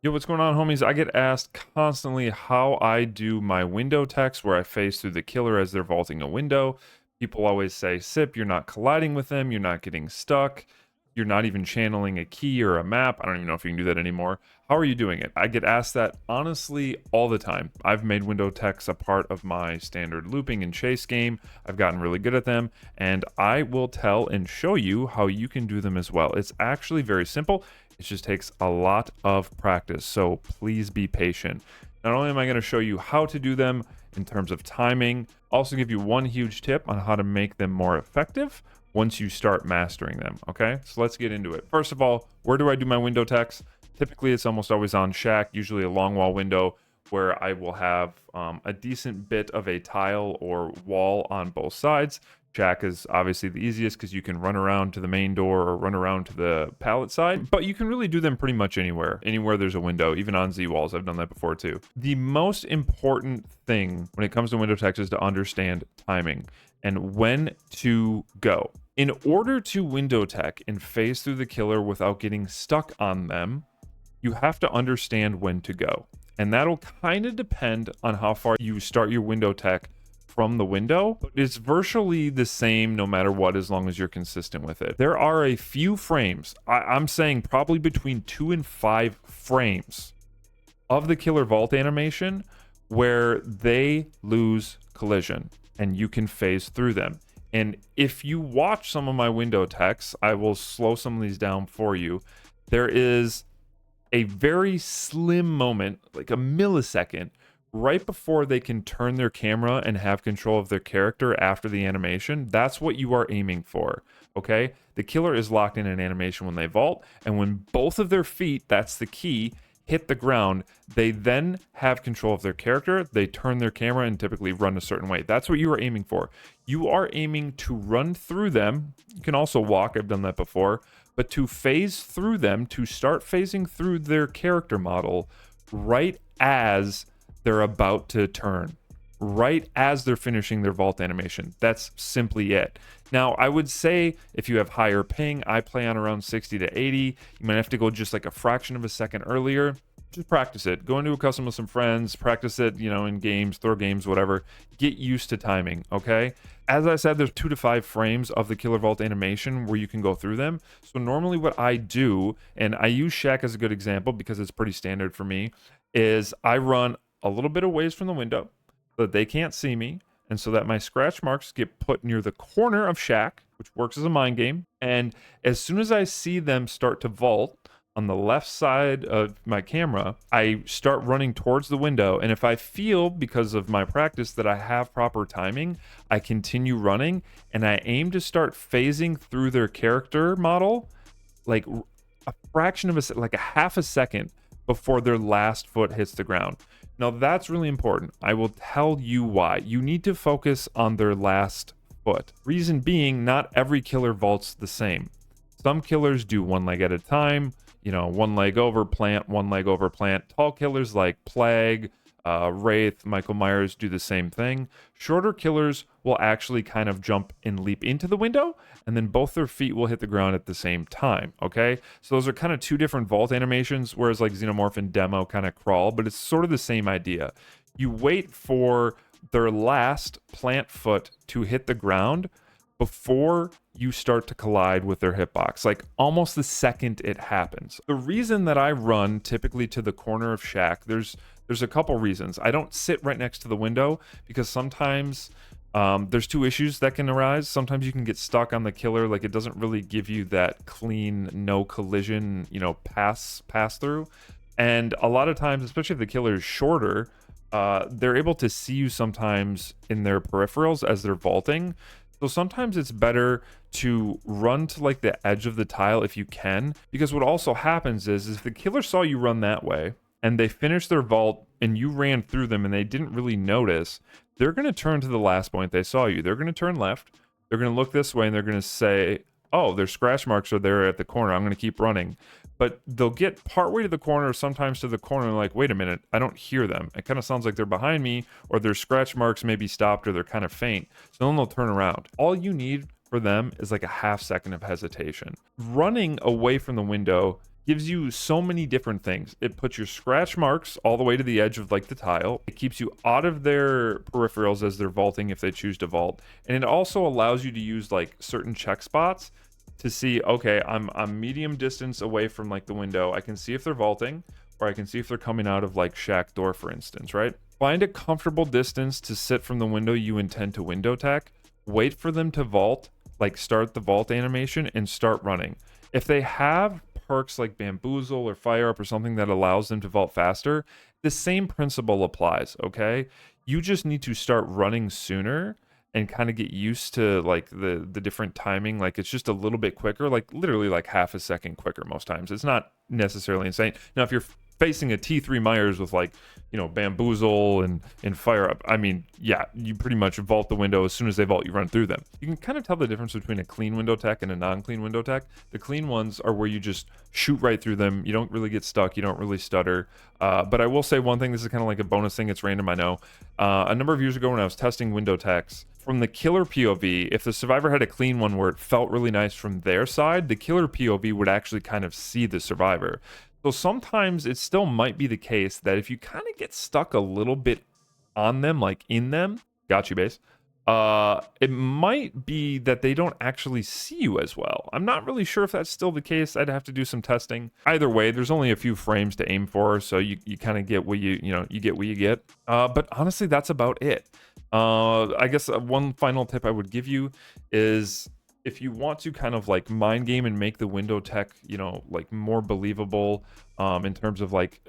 Yo, what's going on, homies? I get asked constantly how I do my window text where I phase through the killer as they're vaulting a window. People always say, Sip, you're not colliding with them, you're not getting stuck, you're not even channeling a key or a map. I don't even know if you can do that anymore. How are you doing it? I get asked that honestly all the time. I've made window texts a part of my standard looping and chase game. I've gotten really good at them, and I will tell and show you how you can do them as well. It's actually very simple. It just takes a lot of practice, so please be patient. Not only am I going to show you how to do them in terms of timing, also give you one huge tip on how to make them more effective once you start mastering them, okay? So let's get into it. First of all, where do I do my window text? Typically, it's almost always on shack, usually a long wall window where I will have a decent bit of a tile or wall on both sides. Shack is obviously the easiest because you can run around to the main door or run around to the pallet side, but you can really do them pretty much anywhere there's a window, even on Z walls. I've done that before too. The most important thing when it comes to window text is to understand timing and when to go. In order to window tech and phase through the killer without getting stuck on them, you have to understand when to go. And that'll kind of depend on how far you start your window tech from the window, but it's virtually the same no matter what, as long as you're consistent with it. There are a few frames, I'm saying probably between 2 and 5 frames of the killer vault animation where they lose collision and you can phase through them. And if you watch some of my window techs, I will slow some of these down for you. There is a very slim moment, like a millisecond, right before they can turn their camera and have control of their character after the animation. That's what you are aiming for, okay? The killer is locked in an animation when they vault, and when both of their feet, that's the key, hit the ground, they then have control of their character, they turn their camera and typically run a certain way. That's what you are aiming for. You are aiming to run through them. You can also walk, I've done that before, but to phase through them, to start phasing through their character model right as they're about to turn, right as they're finishing their vault animation. That's simply it. Now, I would say if you have higher ping, I play on around 60 to 80. You might have to go just like a fraction of a second earlier. Just practice it. Go into a custom with some friends, practice it, in games, throw games, whatever. Get used to timing, okay? As I said, there's 2 to 5 frames of the killer vault animation where you can go through them. So normally what I do, and I use Shack as a good example because it's pretty standard for me, is I run a little bit away from the window so that they can't see me, and so that my scratch marks get put near the corner of Shack, which works as a mind game. And as soon as I see them start to vault on the left side of my camera, I start running towards the window. And if I feel, because of my practice, that I have proper timing, I continue running and I aim to start phasing through their character model like a fraction of like a half a second before their last foot hits the ground. Now, that's really important. I will tell you why. You need to focus on their last foot. Reason being, not every killer vaults the same. Some killers do one leg at a time, one leg over plant, one leg over plant. Tall killers like Plague, Wraith, Michael Myers do the same thing. Shorter killers will actually kind of jump and leap into the window, and then both their feet will hit the ground at the same time, okay? So those are kind of 2 different vault animations, whereas like Xenomorph and Demo kind of crawl, but it's sort of the same idea. You wait for their last plant foot to hit the ground before you start to collide with their hitbox, like almost the second it happens. The reason that I run typically to the corner of Shack, there's a couple reasons. I don't sit right next to the window because sometimes there's 2 issues that can arise. Sometimes you can get stuck on the killer, like it doesn't really give you that clean, no collision, pass through. And a lot of times, especially if the killer is shorter, they're able to see you sometimes in their peripherals as they're vaulting. So sometimes it's better to run to like the edge of the tile if you can, because what also happens is if the killer saw you run that way and they finished their vault and you ran through them and they didn't really notice, they're going to turn to the last point they saw you. They're going to turn left. They're going to look this way and they're going to say, oh, their scratch marks are there at the corner. I'm going to keep running. But they'll get partway to the corner, sometimes to the corner, like, wait a minute, I don't hear them. It kind of sounds like they're behind me, or their scratch marks may be stopped, or they're kind of faint. So then they'll turn around. All you need for them is like a half second of hesitation. Running away from the window gives you so many different things. It puts your scratch marks all the way to the edge of like the tile. It keeps you out of their peripherals as they're vaulting if they choose to vault. And it also allows you to use like certain check spots to see, okay, I'm medium distance away from like the window. I can see if they're vaulting, or I can see if they're coming out of like shack door, for instance, right? Find a comfortable distance to sit from the window you intend to window tech. Wait for them to vault, like start the vault animation and start running. If they have perks like Bamboozle or Fire Up or something that allows them to vault faster, the same principle applies, okay? You just need to start running sooner and kind of get used to like the different timing. Like it's just a little bit quicker, like literally like half a second quicker most times. It's not necessarily insane. Now, if you're facing a T3 Myers with like, you know, Bamboozle and Fire Up, I mean, yeah, you pretty much vault the window. As soon as they vault, you run through them. You can kind of tell the difference between a clean window tech and a non-clean window tech. The clean ones are where you just shoot right through them. You don't really get stuck. You don't really stutter. But I will say one thing, this is kind of like a bonus thing. It's random, I know. A number of years ago when I was testing window techs, from the killer POV, if the survivor had a clean one where it felt really nice from their side, the killer POV would actually kind of see the survivor. So sometimes it still might be the case that if you kind of get stuck a little bit on them, like in them, got you, base, it might be that they don't actually see you as well. I'm not really sure if that's still the case. I'd have to do some testing. Either way, there's only a few frames to aim for, so you kind of get what you get what you get. But honestly, that's about it. I guess one final tip I would give you is, if you want to kind of like mind game and make the window tech, you know, like more believable in terms of like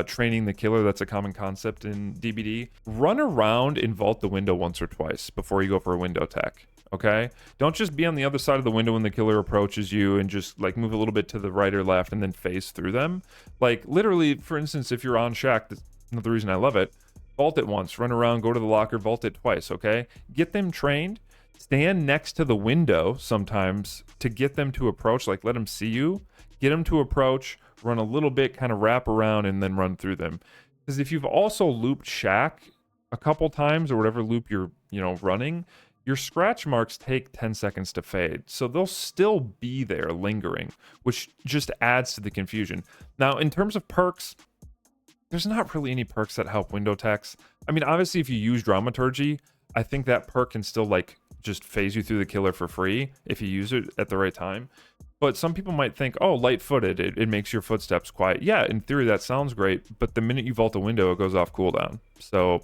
training the killer, that's a common concept in DBD, run around and vault the window once or twice before you go for a window tech. Okay, don't just be on the other side of the window when the killer approaches you and just like move a little bit to the right or left and then phase through them. Like literally, for instance, if you're on shack, that's another reason I love it, vault it once, run around, go to the locker, vault it twice. Okay, get them trained. Stand next to the window sometimes to get them to approach, like let them see you, get them to approach, run a little bit, kind of wrap around and then run through them. Because if you've also looped shack a couple times or whatever loop you're, you know, running, your scratch marks take 10 seconds to fade. So they'll still be there lingering, which just adds to the confusion. Now, in terms of perks, there's not really any perks that help window techs. I mean, obviously if you use Dramaturgy, I think that perk can still like just phase you through the killer for free if you use it at the right time. But some people might think, oh, light-footed, it makes your footsteps quiet. Yeah, in theory that sounds great, but the minute you vault a window, it goes off cooldown. So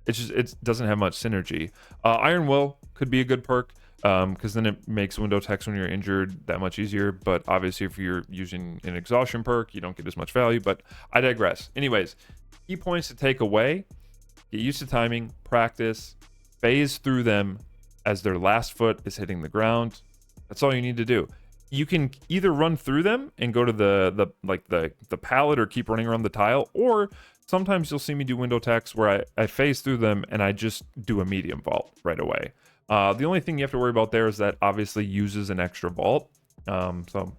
it doesn't have much synergy. Iron Will could be a good perk, because then it makes window techs when you're injured that much easier. But obviously if you're using an exhaustion perk, you don't get as much value, but I digress. Anyways, key points to take away: get used to timing, practice, phase through them as their last foot is hitting the ground. That's all you need to do. You can either run through them and go to the pallet or keep running around the tile, or sometimes you'll see me do window techs where I phase through them and I just do a medium vault right away. The only thing you have to worry about there is that obviously uses an extra vault. So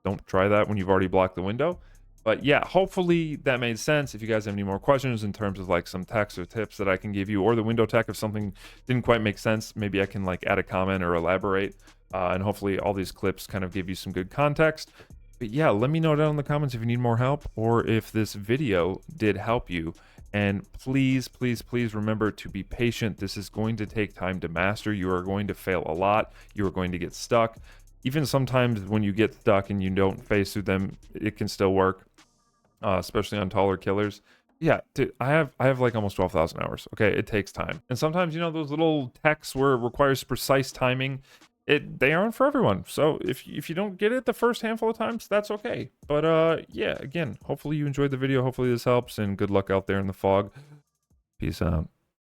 don't try that when you've already blocked the window. But yeah, hopefully that made sense. If you guys have any more questions in terms of like some techs or tips that I can give you, or the window tech, if something didn't quite make sense, maybe I can like add a comment or elaborate. And hopefully all these clips kind of give you some good context. But yeah, let me know down in the comments if you need more help or if this video did help you. And please, please, please remember to be patient. This is going to take time to master. You are going to fail a lot. You are going to get stuck. Even sometimes when you get stuck and you don't phase through them, it can still work. Especially on taller killers. Yeah, dude, I have like almost 12,000 hours. Okay, it takes time. And sometimes, you know, those little techs where it requires precise timing, they aren't for everyone. So if you don't get it the first handful of times, that's okay. But yeah, again, hopefully you enjoyed the video. Hopefully this helps, and good luck out there in the fog. Peace out.